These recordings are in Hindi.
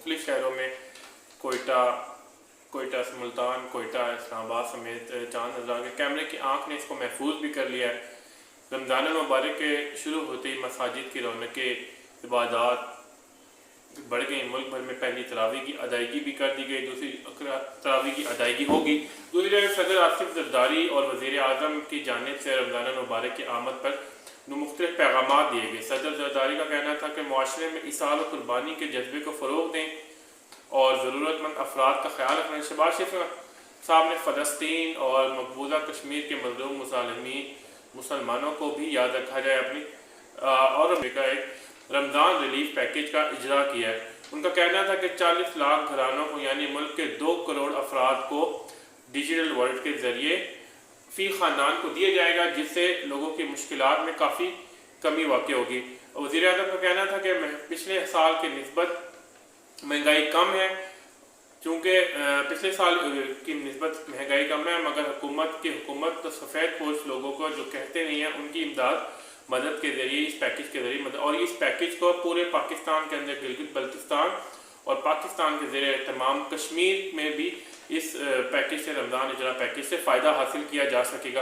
मुख्तलिफ़ शहरों में कोयटा कोयटा मुल्तान, कोयटा, इस्लामाबाद समेत चांद नजर के कैमरे की आंख ने इसको महफूज भी कर लिया है। रमज़ान मुबारक के शुरू होते ही मसाजिद की रौनकें, इबादत बढ़ गई। मुल्क भर में पहली तरावी की अदायगी भी कर दी गई, दूसरी तरावी की अदायगी होगी। दूसरी जगह सदर आसिफ जरदारी और वज़ीर आज़म की जानिब से रमज़ान मुबारक की आमद पर मुख्तलिफ पैगाम दिए गए। सदर जरदारी का कहना था कि मुआशरे में इसाल और कुर्बानी के जज्बे को फ़रोग़ दें और ज़रूरतमंद अफराद का ख्याल रखना। शहबाज शरीफ साहब ने फ़लस्तीन और मकबूजा कश्मीर के मज़लूम मुसलमानों को भी याद रखा जाए अपनी और अमेरिका एक रमज़ान रिलीफ पैकेज का इजरा किया है। उनका कहना था कि 40 लाख घरानों को यानी मुल्क के 2 करोड़ अफराद को डिजिटल वर्ल्ड के ज़रिए फ़ी ख़ानदान को दिया जाएगा, जिससे लोगों की मुश्किलात में काफ़ी कमी वाक़ई होगी। वज़ीर आज़म का कहना था कि पिछले साल के निस्बत महंगाई कम है, चूँकि पिछले साल की निस्बत महंगाई कम है, मगर हुकूमत तो सफ़ेद पोश लोगों को जो कहते नहीं हैं उनकी इमदाद मदद के ज़रिए इस पैकेज के ज़रिए मदद, और इस पैकेज को पूरे पाकिस्तान के अंदर गिलगित बल्तिस्तान और पाकिस्तान के ज़रिए तमाम कश्मीर में भी इस पैकेज से रमज़ान इजरा पैकेज से फ़ायदा हासिल किया जा सकेगा।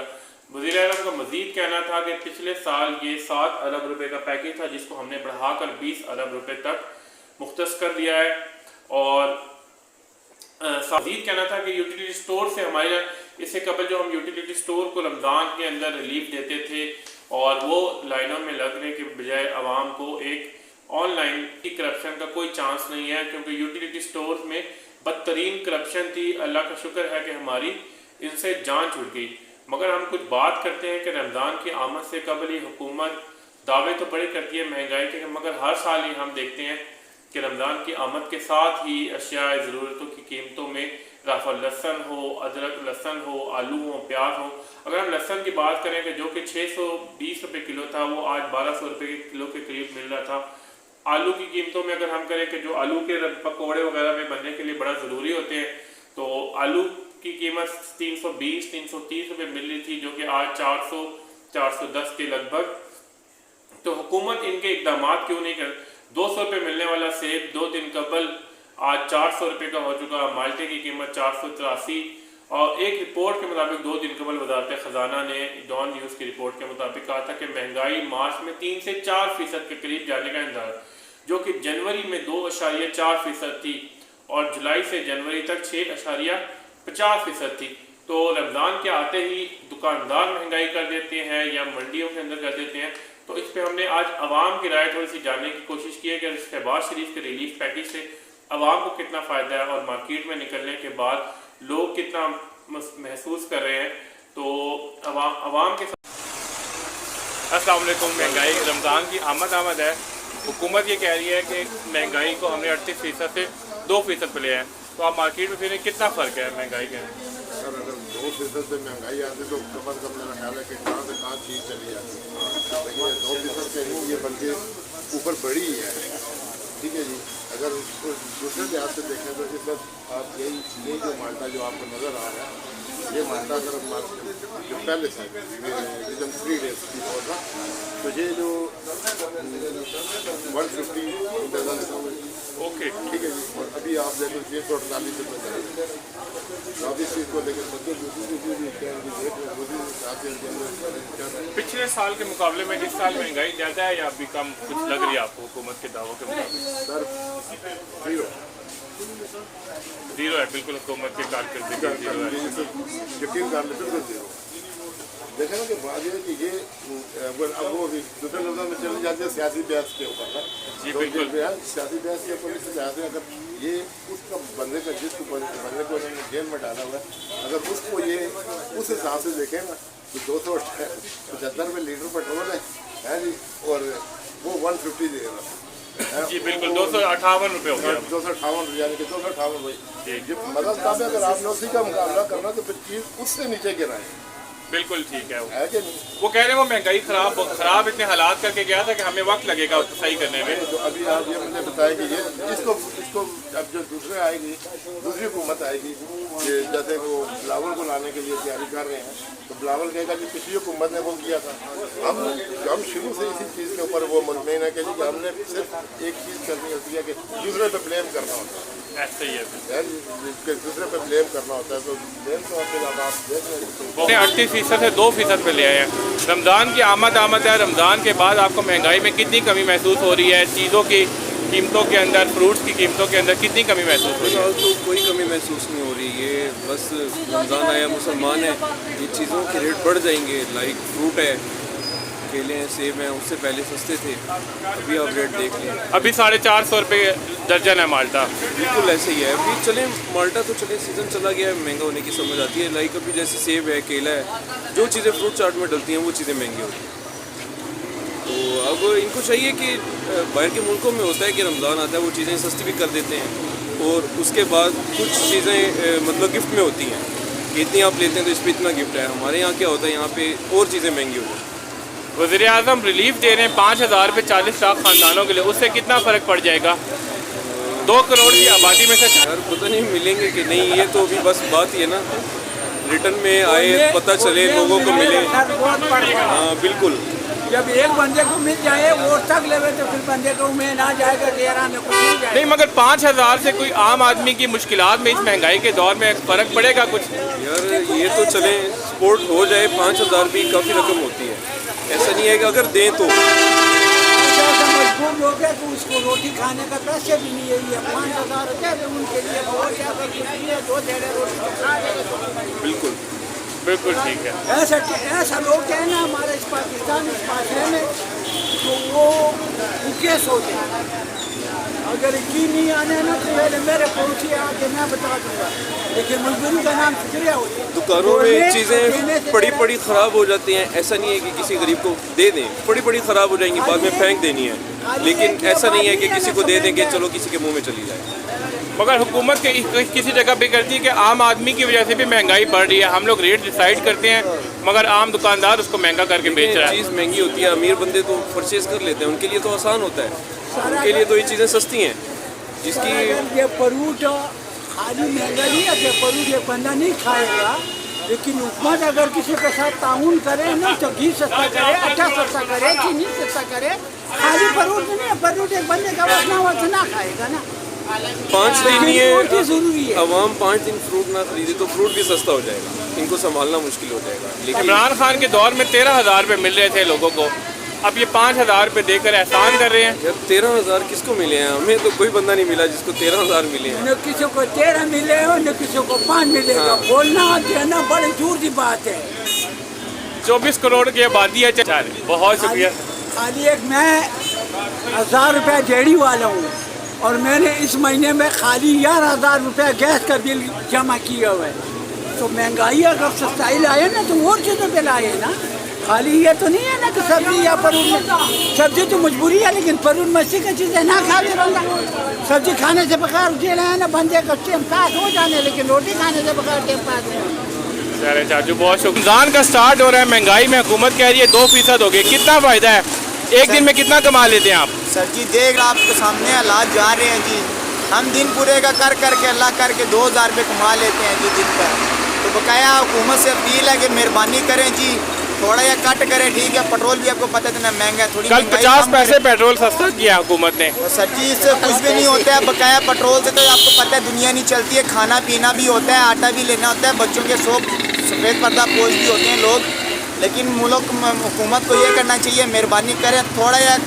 वज़ीर आज़म का मज़ीद कहना था कि पिछले साल ये 7 अरब रुपए का पैकेज था, जिसको हमने बढ़ाकर 20 अरब रुपए तक मुख्तस कर दिया है। और मज़ीद कहना था कि यूटिलिटी स्टोर से हमारे इससे कबल जो हम यूटिलिटी स्टोर को रमज़ान के अंदर रिलीफ देते थे और वो लाइनों में लगने के बजाय आवाम को एक ऑनलाइन की करप्शन का कोई चांस नहीं है, क्योंकि यूटिलिटी स्टोर में बदतरीन करप्शन थी। अल्लाह का शुक्र है कि हमारी इनसे जान छूट गई। मगर हम कुछ बात करते हैं कि रमज़ान की आमद से कबल ही हुकूमत दावे तो बड़े करती है महंगाई के, मगर हर साल ही हम देखते हैं कि रमज़ान की आमद के साथ ही अशिया ज़रूरतों की कीमतों में इजाफा, लहसन हो, अदरक लहसन हो, आलू हो, प्याज हो। अगर हम लहसन की बात करें कि जो कि 620 रुपये किलो था, वो आज 1200 रुपये किलो के करीब मिल रहा था। आलू की कीमतों में अगर हम करें कि जो आलू के पकौड़े वगैरह में बनने के लिए बड़ा ज़रूरी होते हैं, तो आलू की कीमत 320-330 रुपये मिल रही थी, जो कि आज 400-410 के लगभग। तो हुकूमत इनके इकदाम क्यों नहीं कर 200 रुपये मिलने वाला सेब 2 दिन कबल आज 400 रुपये का हो चुका। माल्टे की कीमत 483, और एक रिपोर्ट के मुताबिक 2 दिन कबल वज़ारत ख़जाना ने डॉन न्यूज़ की रिपोर्ट के मुताबिक कहा था कि महंगाई मार्च में 3 से 4% के करीब जाने का अंदाज़ा, जो कि जनवरी में 2.4% थी और जुलाई से जनवरी तक 6.50% थी। तो रमज़ान के आते ही दुकानदार महंगाई कर देते हैं या मंडियों के अंदर कर देते हैं। तो इस पर हमने आज अवाम की राय थोड़ी सी जानने की कोशिश की है कि शहबाज शरीफ के रिलीफ पैकेज से अवाम को कितना फ़ायदा है और मार्केट में निकलने के बाद लोग कितना महसूस कर रहे हैं। तो अवाम के साथ अस्सलाम वालेकुम। महंगाई रमज़ान की आमद है। हुकूमत ये कह रही है कि महंगाई को हमने 38% से 2% पे लिया है, तो आप मार्केट में फिर कितना फ़र्क है महंगाई के? सर अगर 2% से महंगाई आती तो कम अज़ कम मेरा ख्याल है कि कहाँ से कहाँ चीज़ चली जाती है, लेकिन ये 2% के नहीं, ये बल्कि ऊपर बढ़ी ही है। ठीक है जी। अगर उसको दूसरे लिहाज से देखें तो इस वक्त आप ये जो माल्टा जो आपको नज़र आ रहा है, ये माल्टा अगर जो पहले था विजन 3 डेज की होगा, तो ये जो 150 डजन था। ओके, ठीक है जी। और अभी आप देखो 648 रुपये चौबीस चीज़ को लेकर पिछले साल के मुकाबले में इस साल महंगाई ज़्यादा है या अभी कम कुछ लग रही है आपको हुकूमत के दावों के मुताबिक? सर जीरो है, बिल्कुल हुकूमत की कारकर्दगी जीरो है। यकीन कर लेते बिल्कुल जीरो। देखें ना कि बात यह है कि ये अब वो दूसरे लफ्ज़ों में चली जाती है सियासी बहस के ऊपर ना। जी बिल्कुल, सियासी बहस के ऊपर इससे चाहते हैं अगर ये उसका बंदे का जिस बंदे को उन्होंने जेल में डाला हुआ है, अगर उसको ये उस हिसाब से देखें ना तो 275 रुपये लीटर पेट्रोल है जी, और वो 150 दे रहा जी बिल्कुल 258 रुपये हो गया। 258 यानी कि 258 भाई मतलब तब अगर आपने उसी का मुकाबला करना तो फिर चीज़ उससे नीचे गिराए। बिल्कुल ठीक है कि नहीं? वो कह रहे हैं वो महंगाई खराब इतने हालात करके गया था कि हमें वक्त लगेगा सही करने में। तो अभी आप ये मुझे बताएं कि ये इसको अब जो दूसरे दूसरे आएगी, दूसरी हुकूमत आएगी कि जैसे वो बिलावल को लाने के लिए तैयारी कर रहे हैं, तो बिलावल कहेगा कि पिछली हुकूमत ने वो किया था। हम शुरू से इसी चीज़ के ऊपर वो मुतमईन है कि जी हमने सिर्फ एक चीज़ करनी होती है कि दूसरे पे ब्लेम करना होता है। ऐसा ही है, कि दूसरे पे ब्लेम करना होता है, तो ब्लेम तो आपके आप देख रहे हैं 38% से 2% पे ले आए हैं। रमज़ान की आमद है। रमज़ान के बाद आपको महंगाई में कितनी कमी महसूस हो रही है? चीज़ों की कीमतों के अंदर, फ्रूट्स की कीमतों के अंदर कितनी कमी महसूस हो रही है? फिलहाल तो कोई कमी महसूस नहीं हो रही है, बस रमज़ान आया, मुसलमान है, ये चीज़ों के रेट बढ़ जाएंगे। लाइक फ्रूट है, केले हैं, सेब हैं, उससे पहले सस्ते थे, अभी आप रेट देख लें, अभी 450 रुपये दर्जन है माल्टा। बिल्कुल ऐसे ही है। अभी चले माल्टा तो चले, सीज़न चला गया है, महंगा होने की समझ आती है। लाइक अभी जैसे सेब है, केला है, जो चीज़ें फ्रूट चाट में डलती हैं वो चीज़ें महंगी होती हैं। तो अब इनको चाहिए कि बाहर के मुल्कों में होता है कि रमज़ान आता है, वो चीज़ें सस्ती भी कर देते हैं, और उसके बाद कुछ चीज़ें मतलब गिफ्ट में होती हैं कि इतनी आप लेते हैं तो इस पर इतना गिफ्ट है। हमारे यहाँ क्या होता है, यहाँ पे और चीज़ें महंगी होती हैं। वज़ीर आज़म रिलीफ दे रहे हैं 5,000 रुपये 40 लाख ख़ानदानों के लिए, उससे कितना फ़र्क पड़ जाएगा? 2 करोड़ की आबादी में से यार पता नहीं मिलेंगे कि नहीं, ये तो अभी बस बात ही है ना, रिटर्न में आए, पता चले, लोगों को मिले। हाँ बिल्कुल, जब एक बंदे को मिल जाए वो तक लेवे तो फिर बंदे को में ना जाएगा कि यार हमें कुछ मिल जाए। नहीं, मगर 5,000 से कोई आम आदमी की मुश्किलात में इस महंगाई के दौर में फ़र्क पड़ेगा कुछ? यार ये तो चले सपोर्ट हो जाए, 5,000 भी काफ़ी रकम होती है, ऐसा नहीं है कि अगर दें तो। ऐसा मजबूर हो गया कि उसको रोटी खाने का पैसे भी नहीं है, 5,000 रुपये भी उनके लिए बहुत ज़्यादा कुछ नहीं है, 2 डेढ़ रोटी तो खा लेगा। बिल्कुल बिल्कुल ठीक है। ऐसा लोग हैं ना हमारे इस पाकिस्तान, इस माशरे में, तो वो भूखे सोते हैं। अगर यकीन नहीं आने ना तो पहले मेरे पड़ोसी आके मैं बता दूंगा, लेकिन मजबूरी का नाम शुक्रिया होता है। दुकानों में चीज़ें पड़ी ख़राब हो जाती हैं, ऐसा नहीं है कि किसी गरीब को दे दें, पड़ी ख़राब हो जाएंगी, बाद में फेंक देनी है, लेकिन ऐसा नहीं है कि किसी को दे दें कि चलो किसी के मुंह में चली जाए। मगर हुकूमत के किसी जगह पे करती है कि आम आदमी की वजह से भी महंगाई बढ़ रही है, हम लोग रेट डिसाइड करते हैं मगर आम दुकानदार उसको महंगा करके बेच रहा है। चीज़ महंगी होती है, अमीर बंदे तो परचेज कर लेते हैं, उनके लिए तो आसान होता है, उनके लिए तो ये चीज़ें सस्ती हैं। जिसकी ये फ्रूट खाली महंगा नहीं है कि फ्रूट ये बंदा नहीं खाएगा, लेकिन हुकूमत अगर किसी के साथ ताउन करे ना तो घी सस्ता करे, आटा सस्ता करे, चीनी सस्ता करे, खाली फ्रूट नहीं है, फ्रूट एक बंदे का वजना खाएगा ना। 5 दिन नहीं है, जरूरी है अवाम 5 दिन फ्रूट ना खरीदे तो फ्रूट भी सस्ता हो जाएगा, इनको संभालना मुश्किल हो जाएगा। लेकिन इमरान खान के दौर में 13,000 रुपये मिल रहे थे लोगों को, अब ये 5,000 रुपये देकर एहसान कर रहे हैं। यार 13,000 किसको मिले हैं? हमें तो कोई बंदा नहीं मिला जिसको 13,000 मिले हैं। न किसी को 13 मिले हो, न किसी को 5 मिलेगा। हाँ। बोलना देना बड़ी दूर की बात है। 24 करोड़ की आबादी है। बहुत शुक्रिया। खाली एक मैं 1,000 रुपया जेड़ी वाला हूँ और मैंने इस महीने में खाली 11,000 रुपया गैस का बिल जमा किया हुआ है। तो महंगाई अगर सस्ताई लाए ना तो और चीज़ों पे लाए ना, खाली ये तो नहीं है ना कि सब्जी या परूर। सब्जी तो मजबूरी है, लेकिन परूर मस्ती की चीज़ें ना खा के बंदा सब्जी खाने से बगैर जेल है ना, बंदे का टाइम पास हो जाने, लेकिन रोटी खाने से बगैर टाइम पास नहीं होता। अरे चाचू बहुत शुक्रिया। रमज़ान का स्टार्ट हो रहा है, महंगाई में हुकूमत कह रही है 2% हो गई, कितना फ़ायदा है? एक दिन में कितना कमा लेते हैं आप? सर जी देख आपके सामने हालात जा रहे हैं जी, हम दिन पूरे का कर करके अल्लाह करके 2,000 रुपये कमा लेते हैं जी दिन का। तो बकाया हुकूमत से अपील है कि मेहरबानी करें जी, थोड़ा या कट करें, ठीक है। पेट्रोल भी आपको पता है ना महंगा है, थोड़ी कल 50 पैसे पेट्रोल सस्ता किया हुकूमत ने। तो सर जी इससे कुछ भी नहीं होता है, बकाया पेट्रोल से तो आपको पता है दुनिया नहीं चलती है, खाना पीना भी होता है, आटा भी लेना होता है, बच्चों के सफ़ेद पर्दा पोश भी होते हैं लोग। लेकिन मुल्क हुकूमत को ये करना चाहिए, मेहरबानी करें थोड़ा या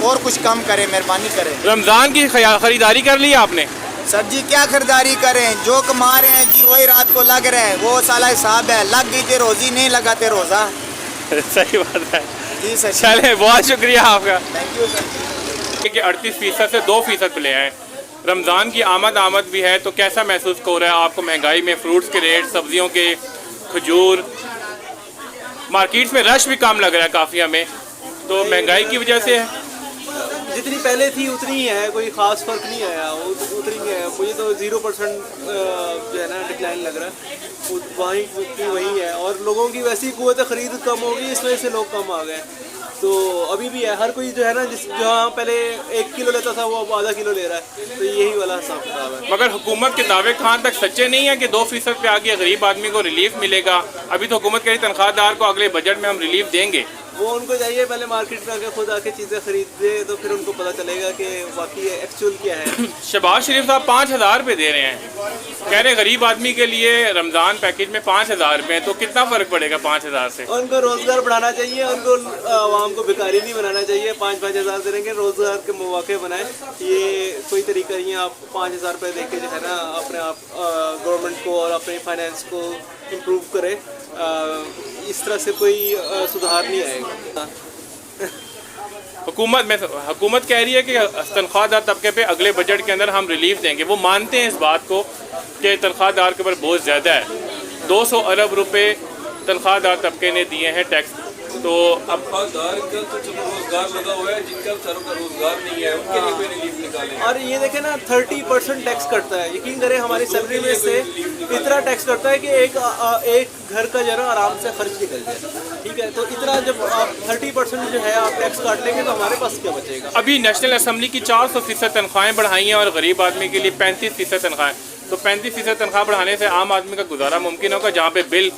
और कुछ कम करें, मेहरबानी करें। रमज़ान की खरीदारी कर ली आपने? सर जी क्या खरीदारी करें, जो कमा रहे हैं जी वही रात को लग रहे हैं, वो साला हिसाब है, लग गई रोजी नहीं लगाते रोज़ा। सही बात है जी सर। चले बहुत शुक्रिया आपका। Thank you sir. कि 38% से 2% पे ले आए। रमज़ान की आमद भी है, तो कैसा महसूस हो रहा है आपको महंगाई में? फ्रूट्स के रेट, सब्जियों के, खजूर, मार्केट्स में रश भी कम लग रहा है काफ़ी हमें, तो महंगाई की वजह से है? जितनी पहले थी उतनी ही है, कोई ख़ास फ़र्क नहीं आया, उतनी ही है। मुझे तो 0% जो है ना डिक्लाइन लग रहा है, वहीं की वही है। और लोगों की वैसी कुव्वत ख़रीद कम होगी, इस वजह से लोग कम आ गए। तो अभी भी है, हर कोई जो है ना जहाँ पहले 1 किलो लेता था वो अब आधा किलो ले रहा है, तो यही वाला हिसाब किताब है। मगर हुकूमत के दावे कहाँ तक सच्चे नहीं है कि 2% पे आके गरीब आदमी को रिलीफ मिलेगा? अभी तो हुकूमत कह रही तनख्वाहदार को अगले बजट में हम रिलीफ देंगे। वो उनको चाहिए पहले मार्केट में आके खुद आके चीज़ें खरीदे, तो फिर उनको पता चलेगा कि वाकई एक्चुअल क्या है। शहबाज शरीफ साहब 5,000 रुपये दे रहे हैं, कह रहे गरीब आदमी के लिए रमज़ान पैकेज में 5,000 रुपये हैं, तो कितना फ़र्क पड़ेगा 5,000 से? उनको रोज़गार बढ़ाना चाहिए, उनको आवाम को भिखारी नहीं बनाना चाहिए। 5-5 हज़ार दे देंगे, रोज़गार के मौके बनाए, ये कोई तरीका नहीं है। आप 5,000 रुपये दे के जो है ना अपने आप गवर्नमेंट को और अपने फाइनेंस को इम्प्रूव करें, इस तरह से कोई सुधार नहीं आएगा। हुकूमत कह रही है कि तनख्वाहदार तबके पे अगले बजट के अंदर हम रिलीफ देंगे। वो मानते हैं इस बात को कि तनख्वाहदार के ऊपर बहुत ज़्यादा है। 200 अरब रुपए तनख्वाहदार तबके ने दिए हैं टैक्स। तो अब तनख्वाहदार का तो चलो रोजगार लगा हुआ है, जिनका बेचारों का रोजगार नहीं है उनके लिए कोई रिलीफ निकालें। और ये देखें ना 30% टैक्स कटता है। यकीन करें हमारी सैलरी में से इतना टैक्स कटता है कि एक घर का जो है आराम से खर्च निकल जाए। ठीक है, तो इतना जब आप 30% जो है आप टैक्स काट लेंगे तो हमारे पास क्या बचेगा। अभी नेशनल असम्बली की 400% तनख्वाहें बढ़ाई हैं और गरीब आदमी के लिए 35% तनख्वाहें। तो 35% तनख्वाह बढ़ाने से आम आदमी का गुजारा मुमकिन होगा, जहाँ पे बिल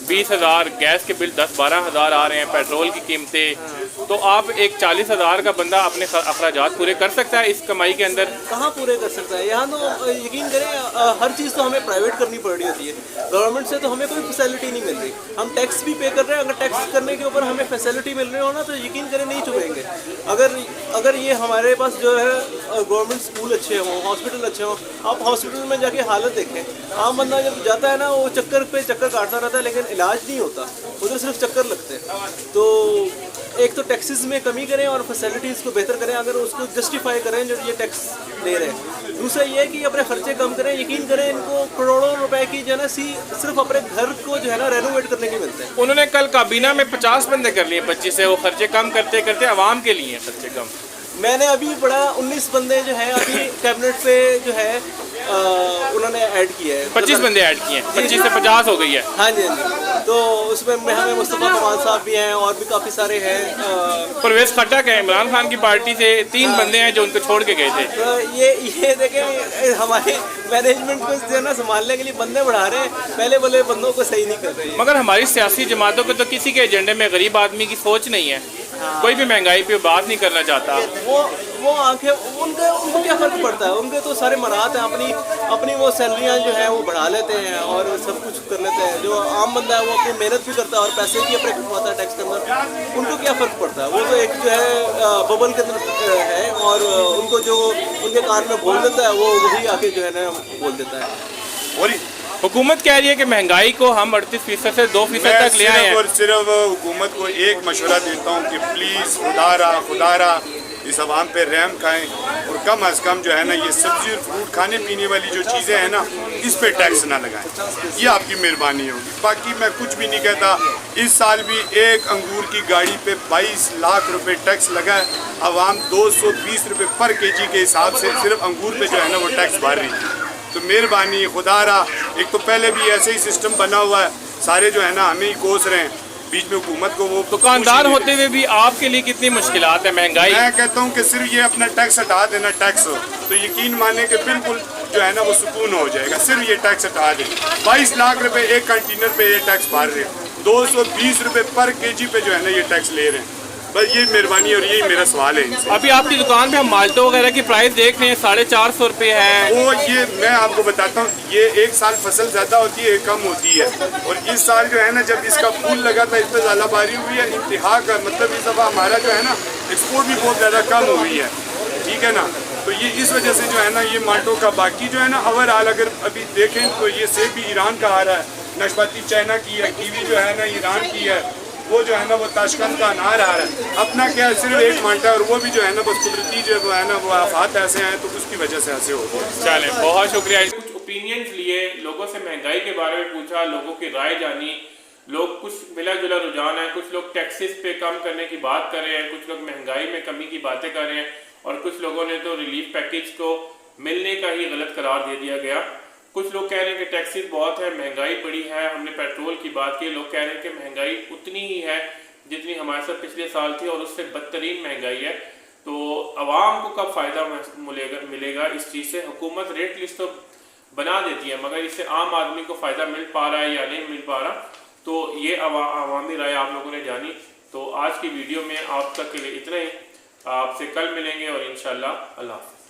20,000, गैस के बिल 10-12 हज़ार आ रहे हैं, पेट्रोल की कीमतें। तो आप एक 40,000 का बंदा अपने अखराजात पूरे कर सकता है इस कमाई के अंदर? कहाँ पूरे कर सकता है? यहाँ तो यकीन करें हर चीज़ तो हमें प्राइवेट करनी पड़ रही होती है। गवर्नमेंट से तो हमें कोई फैसिलिटी नहीं मिल रही। हम टैक्स भी पे कर रहे हैं, अगर टैक्स करने के ऊपर हमें फैसिलिटी मिल रही हो ना तो यकीन करें नहीं चुकेंगे। अगर ये हमारे पास जो है गवर्नमेंट स्कूल अच्छे हों, हॉस्पिटल अच्छे हों, आप हॉस्पिटल में जाके हालत देखें। आम बंदा जब जाता है ना वो चक्कर पे चक्कर काटता रहता है, लेकिन इलाज नहीं होता, उधर सिर्फ चक्कर लगते हैं। तो एक तो टैक्सेस में कमी करें और फैसिलिटीज़ को बेहतर करें, अगर उसको जस्टिफाई करें जो ये टैक्स ले रहे हैं। दूसरा ये है कि अपने खर्चे कम करें। यकीन करें इनको करोड़ों रुपए की जो है ना सिर्फ अपने घर को जो है ना रेनोवेट करने के मिलते हैं। उन्होंने कल काबीना में 50 बंदे कर लिए 25 से, वो खर्चे कम करते करते आवाम के लिए खर्चे कम। मैंने अभी पढ़ा 19 बंदे जो है अभी कैबिनेट पे जो है उन्होंने ऐड किया है। 25 बंदे ऐड किए हैं, 25 से 50 हो गई है। हाँ जी, हाँ जी। तो उसमें हमें मुस्तफ़ा कमाल साहब भी हैं और भी काफ़ी सारे हैं। परवेज़ खट्टक है, इमरान खान की पार्टी से 3 बंदे हैं जो उनको छोड़ के गए थे। तो ये देखें हमारे मैनेजमेंट को जो है ना संभालने के लिए बंदे बढ़ा रहे हैं, पहले बोले बंदों को सही नहीं कर रहे हैं। मगर हमारी सियासी जमातों को तो किसी के एजेंडे में गरीब आदमी की सोच नहीं है। कोई भी महंगाई पे बात नहीं करना चाहता। वो आंखें उनको क्या फ़र्क पड़ता है? उनके तो सारे मराहत हैं, अपनी वो सैलरियाँ जो है वो बढ़ा लेते हैं और सब कुछ कर लेते हैं। जो आम बंदा है वो अपनी मेहनत भी करता है और पैसे भी अपने कमाता है टैक्स के अंदर, उनको क्या फ़र्क पड़ता है? वो तो एक जो है बबल के अंदर है और उनको जो उनके कान में बोल देता है वो वही आके जो है ना बोल देता है। और हुकूमत कह रही है कि महंगाई को हम 38% से 2% तक ले आए हैं। और सिर्फ हुकूमत को एक मशवरा देता हूँ कि प्लीज़ खुदारा इस आवाम पे रहम खाएँ और कम अज़ कम जो है ना ये सब्ज़ी और फ्रूट खाने पीने वाली जो चीज़ें हैं ना इस पे टैक्स ना लगाएं। ये आपकी मेहरबानी होगी। बाकी मैं कुछ भी नहीं कहता। इस साल भी एक अंगूर की गाड़ी पे 22 लाख रुपए टैक्स लगा है। आवाम 220 रुपये पर केजी के हिसाब से सिर्फ अंगूर पे जो है ना वो टैक्स भर रही है। तो मेहरबानी खुदारा, एक तो पहले भी ऐसे ही सिस्टम बना हुआ है, सारे जो है ना हमें ही कोस रहे हैं, बीच में हुकूमत को वो दुकानदार होते हुए भी आपके लिए कितनी मुश्किलात है महंगाई। मैं कहता हूँ कि सिर्फ ये अपना टैक्स हटा देना टैक्स, तो यकीन माने कि बिल्कुल जो है ना वो सुकून हो जाएगा। सिर्फ ये टैक्स हटा दें। 22 लाख रुपए एक कंटेनर पे ये टैक्स भर रहे हैं, 220 रुपये पर केजी पे जो है ना ये टैक्स ले रहे हैं। बस ये मेहरबानी और यही मेरा सवाल है इनसे। अभी आपकी दुकान पे हम माल्टो वगैरह की प्राइस देख रहे हैं 450 रुपये है। वो ये मैं आपको बताता हूँ, ये एक साल फसल ज़्यादा होती है, एक कम होती है। और इस साल जो है ना जब इसका फूल लगा था इस पर ज़्यादाबारी हुई है, इंतहा का मतलब इस दफ़ा हमारा जो है ना एक्सपोर्ट भी बहुत ज़्यादा कम हुई है। ठीक है ना, तो ये इस वजह से जो है ना ये माल्टो का बाकी जो है ना ओवरऑल अगर अभी देखें तो ये सेब भी ईरान का आ रहा है, नाशपाती चाइना की है, कीवी जो है ना ईरान की है, वो जो है ना वो ताशकंद का अनार आ रहा है। अपना क्या है सिर्फ एक माल्टा है और वो भी जो है ना बस कुदरती जो है ना वो आफात ऐसे हैं तो उसकी वजह से ऐसे हो गए। चलें, बहुत शुक्रिया। कुछ ओपिनियंस लिए, लोगों से महंगाई के बारे में पूछा, लोगों की राय जानी। लोग कुछ मिला जुला रुझान है, कुछ लोग टैक्सेस पे कम करने की बात कर रहे हैं, कुछ लोग महंगाई में कमी की बातें कर रहे हैं और कुछ लोगों ने तो रिलीफ पैकेज को मिलने का ही गलत करार दे दिया गया। कुछ लोग कह रहे हैं कि टैक्सेस बहुत है, महंगाई बड़ी है। हमने पेट्रोल की बात की, लोग कह रहे हैं कि महंगाई उतनी ही है जितनी हमारे साथ पिछले साल थी और उससे बदतरीन महंगाई है। तो आवाम को कब फ़ायदा मिलेगा इस चीज़ से? हुकूमत रेट लिस्ट तो बना देती है मगर इससे आम आदमी को फ़ायदा मिल पा रहा है या नहीं मिल पा रहा, तो ये अवामी राय आप लोगों ने जानी। तो आज की वीडियो में आप तक के लिए इतना ही, आपसे कल मिलेंगे और इंशाल्लाह अल्लाह हाफ़िज़।